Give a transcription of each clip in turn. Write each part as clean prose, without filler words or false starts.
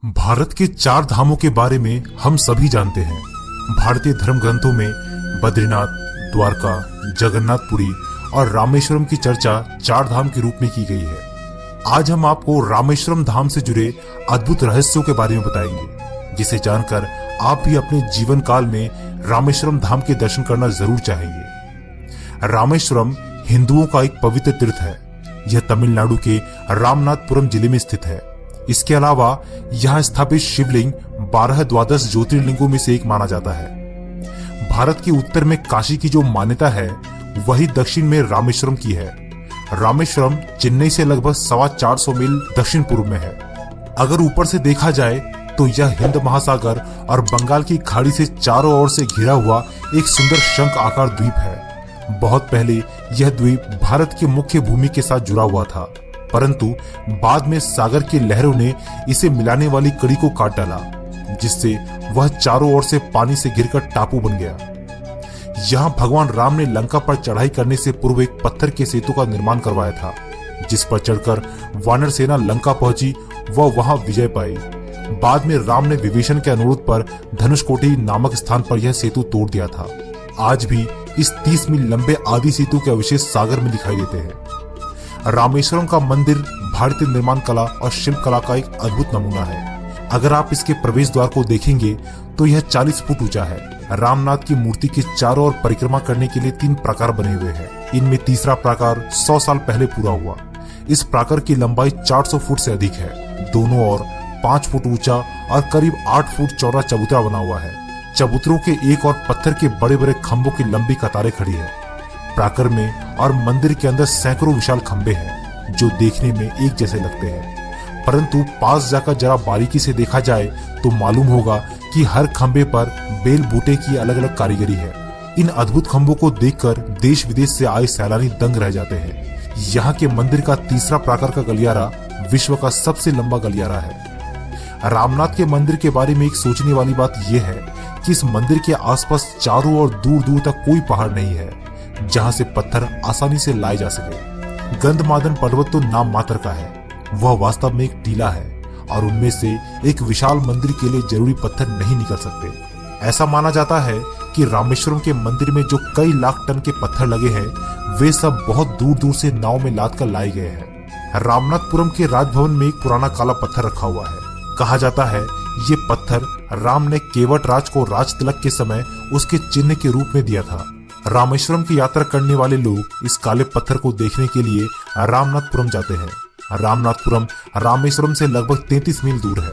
भारत के चार धामों के बारे में हम सभी जानते हैं। भारतीय धर्म ग्रंथों में बद्रीनाथ, द्वारका, जगन्नाथपुरी और रामेश्वरम की चर्चा चार धाम के रूप में की गई है। आज हम आपको रामेश्वरम धाम से जुड़े अद्भुत रहस्यों के बारे में बताएंगे, जिसे जानकर आप भी अपने जीवन काल में रामेश्वरम धाम के दर्शन करना जरूर चाहेंगे। रामेश्वरम हिंदुओं का एक पवित्र तीर्थ है। यह तमिलनाडु के रामनाथपुरम जिले में स्थित है। इसके अलावा यहाँ स्थापित शिवलिंग 12 द्वादश ज्योतिर्लिंगों में से एक माना जाता है। भारत के उत्तर में काशी की जो मान्यता है, वही दक्षिण में रामेश्वरम की है। रामेश्वरम चेन्नई से लगभग 450 मील दक्षिण पूर्व में है। अगर ऊपर से देखा जाए तो यह हिंद महासागर और बंगाल की खाड़ी से चारों ओर से घिरा हुआ एक सुंदर शंख आकार द्वीप है। बहुत पहले यह द्वीप भारत की मुख्य भूमि के साथ जुड़ा हुआ था, परंतु बाद में सागर की लहरों ने इसे मिलाने वाली कड़ी को काट डाला, जिससे वह चारों ओर से पानी से घिरकर टापू बन गया। यहाँ भगवान राम ने लंका पर चढ़ाई करने से पूर्व एक पत्थर के सेतु का निर्माण करवाया था, जिस पर चढ़कर वानर सेना लंका पहुंची व वहां विजय पाई। बाद में राम ने विभीषण के अनुरोध पर धनुषकोटी नामक स्थान पर यह सेतु तोड़ दिया था। आज भी इस 30 मील लंबे आदि सेतु के अवशेष सागर में दिखाई देते हैं। रामेश्वरम का मंदिर भारतीय निर्माण कला और शिल्प कला का एक अद्भुत नमूना है। अगर आप इसके प्रवेश द्वार को देखेंगे तो यह 40 फुट ऊंचा है। रामनाथ की मूर्ति के चारों ओर परिक्रमा करने के लिए 3 प्राकार बने हुए हैं। इनमें तीसरा प्राकार 100 साल पहले पूरा हुआ। इस प्राकार की लंबाई 400 फुट से अधिक है। दोनों ओर 5 फुट ऊंचा और करीब 8 फुट चौड़ा चबूतरा बना हुआ है। चबूतरों के एक और पत्थर के बड़े बड़े खंभों की लंबी कतारें खड़ी है। प्राकर और मंदिर के अंदर सैकड़ों विशाल खंभे हैं, जो देखने में एक जैसे लगते हैं, परंतु पास जाकर जरा बारीकी से देखा जाए तो मालूम होगा कि हर खंभे पर बेल बूटे की अलग अलग कारीगरी है। इन अद्भुत खंभों को देखकर देश विदेश से आए सैलानी दंग रह जाते हैं। यहाँ के मंदिर का तीसरा प्राकार का गलियारा विश्व का सबसे लंबा गलियारा है। रामनाथ के मंदिर के बारे में एक सोचने वाली बात यह है कि इस मंदिर के आसपास चारों ओर दूर दूर तक कोई पहाड़ नहीं है, जहां से पत्थर आसानी से लाए जा सके। गंधमादन पर्वत तो नाम मात्र का है, वह वास्तव में एक टीला है और उनमें से एक विशाल मंदिर के लिए जरूरी पत्थर नहीं निकल सकते। ऐसा माना जाता है कि रामेश्वरम के मंदिर में जो कई लाख टन के पत्थर लगे हैं, वे सब बहुत दूर दूर से नाव में लाद कर लाए गए हैं। रामनाथपुरम के राजभवन में एक पुराना काला पत्थर रखा हुआ है। कहा जाता है ये पत्थर राम ने केवट राज को राज तिलक के समय उसके चिन्ह के रूप में दिया था। रामेश्वरम की यात्रा करने वाले लोग इस काले पत्थर को देखने के लिए रामनाथपुरम जाते हैं। रामनाथपुरम रामेश्वरम से लगभग 33 मील दूर है।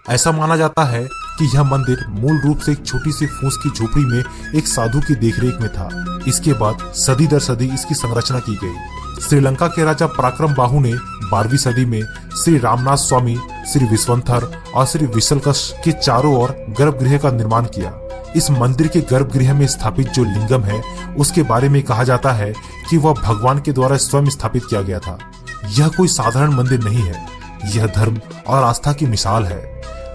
ऐसा माना जाता है कि यह मंदिर मूल रूप से एक छोटी सी फूस की झोपड़ी में एक साधु की देखरेख में था। इसके बाद सदी दर सदी इसकी संरचना की गई। श्रीलंका के राजा पराक्रम बाहु ने 12वीं सदी में श्री रामनाथ स्वामी, श्री विश्वंथर और श्री विशलकश के चारों ओर गर्भगृह का निर्माण किया। इस मंदिर के गर्भगृह में स्थापित जो लिंगम है, उसके बारे में कहा जाता है कि वह भगवान के द्वारा स्वयं स्थापित किया गया था। यह कोई साधारण मंदिर नहीं है, यह धर्म और आस्था की मिसाल है।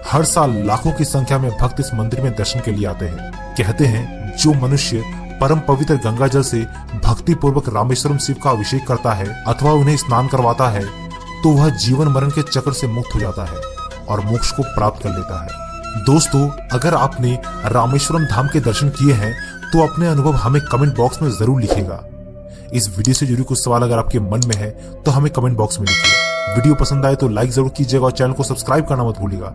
हर साल लाखों की संख्या में भक्त इस मंदिर में दर्शन के लिए आते हैं। कहते हैं जो मनुष्य परम पवित्र गंगा जल से भक्ति पूर्वक रामेश्वरम शिव का अभिषेक करता है अथवा उन्हें स्नान करवाता है, तो वह जीवन मरण के चक्र से मुक्त हो जाता है और मोक्ष को प्राप्त कर लेता है। दोस्तों, अगर आपने रामेश्वरम धाम के दर्शन किए हैं तो अपने अनुभव हमें कमेंट बॉक्स में जरूर लिखिएगा। इस वीडियो से जुड़ी कुछ सवाल अगर आपके मन में है तो हमें कमेंट बॉक्स में लिखिए। वीडियो पसंद आए तो लाइक जरूर कीजिएगा और चैनल को सब्सक्राइब करना मत भूलिएगा।